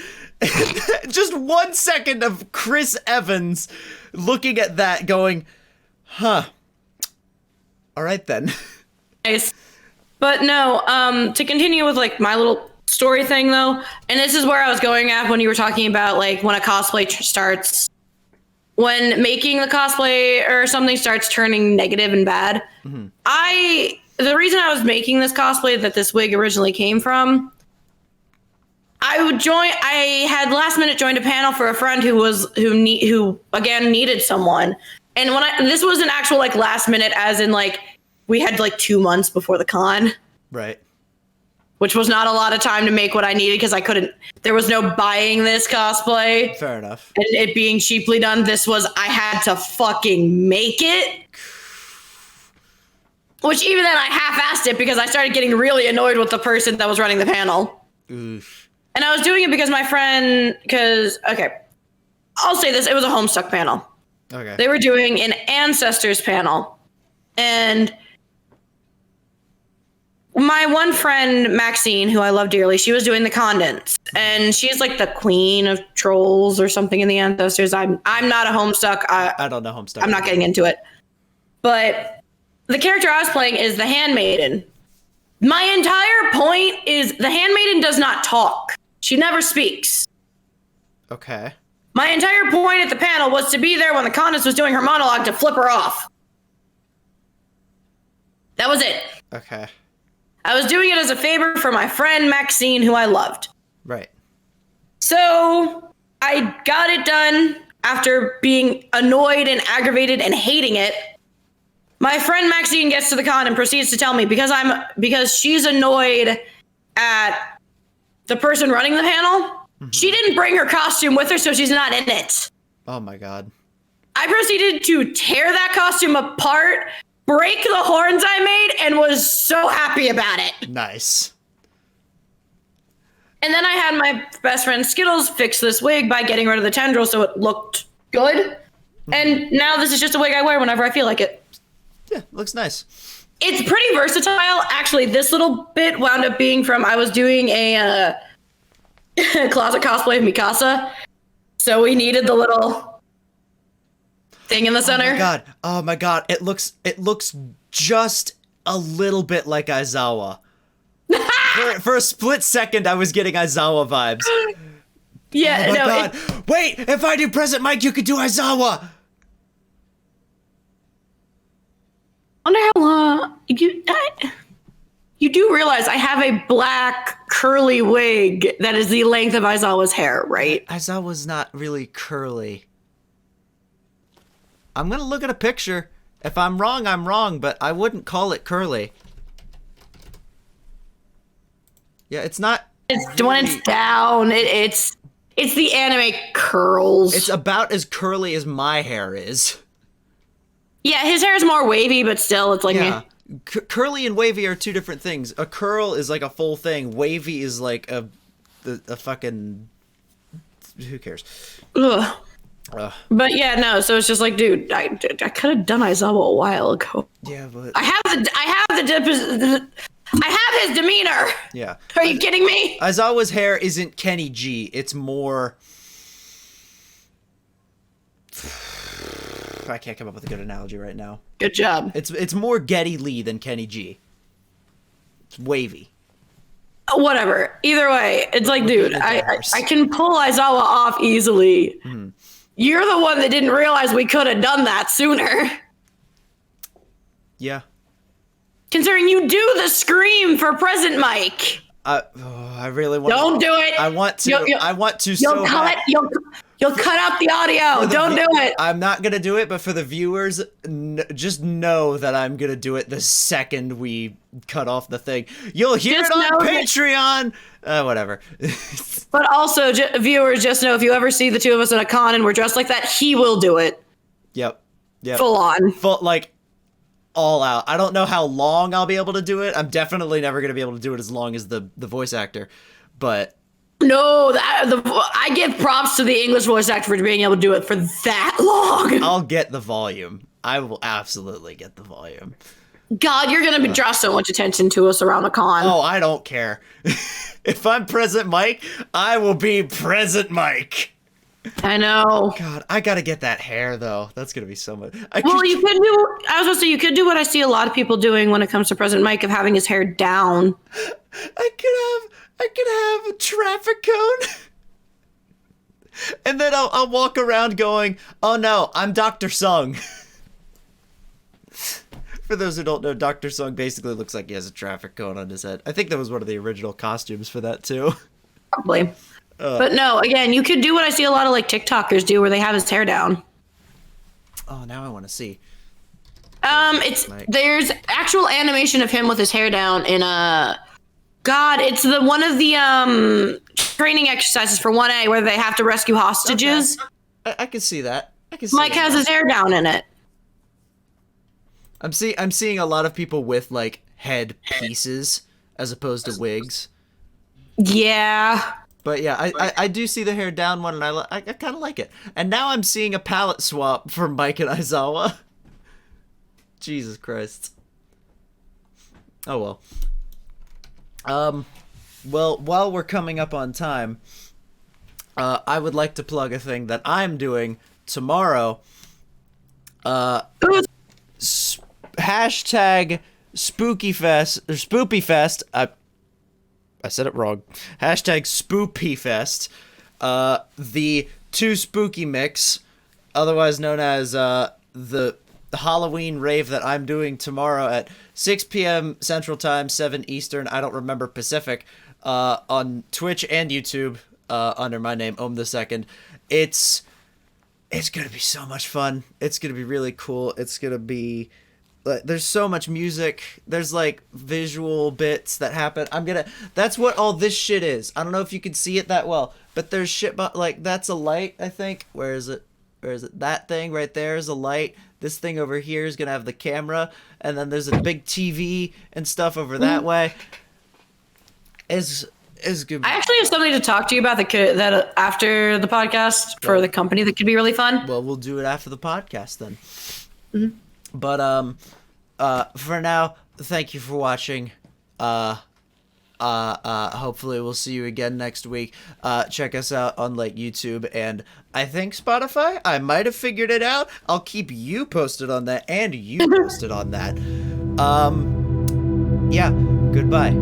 Just 1 second of Chris Evans looking at that going, huh, All right then. Nice. But no, to continue with like my little story thing though, and this is where I was going at when you were talking about like when a cosplay starts, when making the cosplay or something starts turning negative and bad. Mm-hmm. The reason I was making this cosplay that this wig originally came from, I had last minute joined a panel for a friend who again needed someone. And this was an actual like last minute, as in like we had like 2 months before the con. Right. Which was not a lot of time to make what I needed because there was no buying this cosplay. Fair enough. And it being cheaply done, I had to fucking make it. Which even then I half-assed it because I started getting really annoyed with the person that was running the panel. Oof. And I was doing it because my friend, I'll say this, it was a Homestuck panel. Okay. They were doing an Ancestors panel. And my one friend, Maxine, who I love dearly, she was doing the Condents. And she's like the queen of trolls or something in the Ancestors. I'm not a Homestuck. I don't know Homestuck. I'm not getting into it. But the character I was playing is the Handmaiden. My entire point is the Handmaiden does not talk. She never speaks. Okay. My entire point at the panel was to be there when the Condess was doing her monologue to flip her off. That was it. Okay. I was doing it as a favor for my friend Maxine, who I loved. Right. So I got it done after being annoyed and aggravated and hating it. My friend Maxine gets to the con and proceeds to tell me because she's annoyed at the person running the panel. Mm-hmm. She didn't bring her costume with her, so she's not in it. Oh my God. I proceeded to tear that costume apart, break the horns I made, and was so happy about it. Nice. And then I had my best friend Skittles fix this wig by getting rid of the tendril so it looked good. Mm-hmm. And now this is just a wig I wear whenever I feel like it. Yeah, looks nice. It's pretty versatile. Actually, this little bit wound up being from, I was doing a closet cosplay of Mikasa. So we needed the little thing in the center. Oh my god. It looks just a little bit like Aizawa. for a split second, I was getting Aizawa vibes. Yeah, oh my god. Wait, if I do Present Mike, you could do Aizawa. I wonder how long you do realize I have a black curly wig that is the length of Aizawa's hair, right? Aizawa's not really curly. I'm gonna look at a picture. If I'm wrong, I'm wrong, but I wouldn't call it curly. Yeah, it's not. It's when it's down. It's the anime curls. It's about as curly as my hair is. Yeah, his hair is more wavy, but still, it's like... Yeah. Curly and wavy are two different things. A curl is like a full thing. Wavy is like a fucking... Who cares? Ugh. But yeah, no, so it's just like, dude, I could have done Aizawa a while ago. Yeah, but... I have his demeanor! Yeah. Are you kidding me? Aizawa's hair isn't Kenny G. It's more... I can't come up with a good analogy right now. Good job. It's more Geddy Lee than Kenny G. It's wavy. Whatever. Either way, it's like, dude, I can pull Aizawa off easily. Mm-hmm. You're the one that didn't realize we could have done that sooner. Yeah. Considering you do the scream for Present Mike. I really want. Don't do it. I want to. I want to. So bad. You'll cut out the audio. Don't do it. I'm not going to do it, but for the viewers, just know that I'm going to do it the second we cut off the thing. You'll hear it on Patreon. Whatever. But also, viewers, just know if you ever see the two of us at a con and we're dressed like that, he will do it. Yep. Full on. Like, all out. I don't know how long I'll be able to do it. I'm definitely never going to be able to do it as long as the voice actor. But... No, I give props to the English voice actor for being able to do it for that long. I'll get the volume. I will absolutely get the volume. God, you're going to draw so much attention to us around a con. Oh, I don't care. If I'm Present Mike, I will be Present Mike. I know. God, I gotta get that hair though. That's gonna be so much. Well, you could do. I was gonna say you could do what I see a lot of people doing when it comes to President Mike of having his hair down. I could have a traffic cone, and then I'll walk around going, "Oh no, I'm Dr. Sung." For those who don't know, Dr. Sung basically looks like he has a traffic cone on his head. I think that was one of the original costumes for that too. Probably. But no, again, you could do what I see a lot of like TikTokers do, where they have his hair down. Oh, now I want to see. There's actual animation of him with his hair down in God, it's the one of the training exercises for 1A where they have to rescue hostages. Okay. I can see that. I can see Mike has his hair down in it. I'm seeing a lot of people with like head pieces as opposed to wigs. Yeah. But yeah, I do see the hair down one, and I kind of like it. And now I'm seeing a palette swap for Mike and Aizawa. Jesus Christ. Oh well. Well, while we're coming up on time, I would like to plug a thing that I'm doing tomorrow. Hashtag SpookyFest or SpoopyFest. I said it wrong. Hashtag SpoopyFest. The Too Spooky Mix, otherwise known as the Halloween rave that I'm doing tomorrow at 6 p.m. Central Time, 7 Eastern. I don't remember Pacific. On Twitch and YouTube under my name, Ohm the Second. It's gonna be so much fun. It's gonna be really cool. It's gonna be. There's so much music. There's like visual bits that happen. That's what all this shit is. I don't know if you can see it that well, but there's shit like that's a light, I think. Where is it? That thing right there is a light. This thing over here is gonna have the camera, and then there's a big TV and stuff over that way. Is good. I actually have something to talk to you about that after the podcast for the company that could be really fun. Well, we'll do it after the podcast then. Mm-hmm. But for now, thank you for watching. Hopefully we'll see you again next week. Check us out on like YouTube and I think Spotify. I might have figured it out. I'll keep you posted on that and you posted on that. Yeah, goodbye.